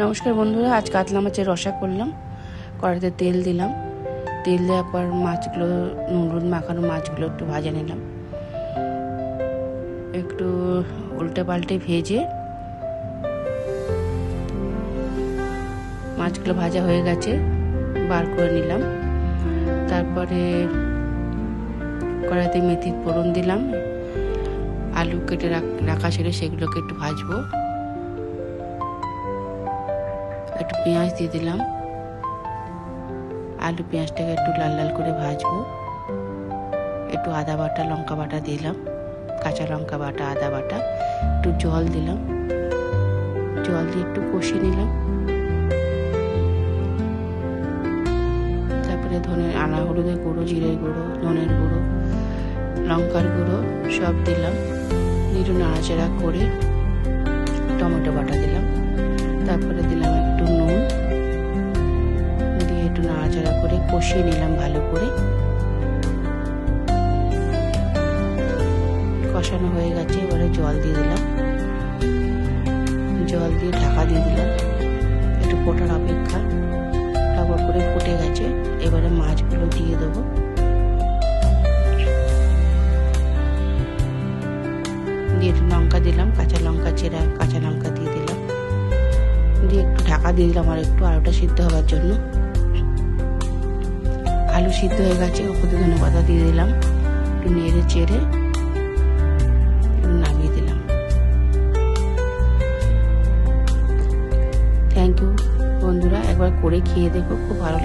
নমস্কার বন্ধুরা, আজ কাতলা মাছের রসা করলাম। কড়াইতে তেল দিলাম, তেল দেওয়ার পর মাছগুলো নুন মাখানো মাছগুলো একটু ভাজা নিলাম, একটু উল্টে পাল্টে ভেজে মাছগুলো ভাজা হয়ে গেছে, বার করে নিলাম। তারপরে কড়াইতে মেথির ফোড়ন দিলাম, আলু কেটে রাখা ছিল সেগুলোকে একটু ভাজবো, একটু পেঁয়াজ দিয়ে দিলাম, আলু পেঁয়াজটাকে একটু লাল লাল করে ভাজবো। একটু আদা বাটা লঙ্কা বাটা দিলাম, কাঁচা লঙ্কা বাটা আদা বাটা, একটু জল দিলাম, জল দিয়ে একটু কষিয়ে নিলাম। তারপরে আনা হলুদের গুঁড়ো, জিরের গুঁড়ো, ধনের গুঁড়ো, লঙ্কার গুঁড়ো সব দিলাম, একটু নাড়াচাড়া করে টমেটো বাটা দিলাম। তারপরে দিলাম একটু নুন দিয়ে একটু নাড়াচাড়া করে কষিয়ে নিলাম ভালো করে। কষানো হয়ে গেছে, এবারে জল দিয়ে দিলাম, জল দিয়ে ঢাকা দিয়ে দিলাম, একটু ফোটার অপেক্ষা। টক করে ফুটে গেছে, এবারে মাছগুলো দিয়ে দেবো। দিয়ে একটু লঙ্কা দিলাম, কাঁচা লঙ্কা চেরা কাঁচা লঙ্কা দিয়ে দিলাম, দিয়ে একটু ঢাকা দিয়ে দিলাম আর একটু আলুটা সিদ্ধ হওয়ার জন্য। আলু সিদ্ধ হয়ে গেছে, উপরে ধনেপাতা দিয়ে দিলাম, একটু নেড়ে চেড়ে নামিয়ে দিলাম। থ্যাংক ইউ বন্ধুরা, একবার করে খেয়ে দেখো, খুব ভালো লাগে।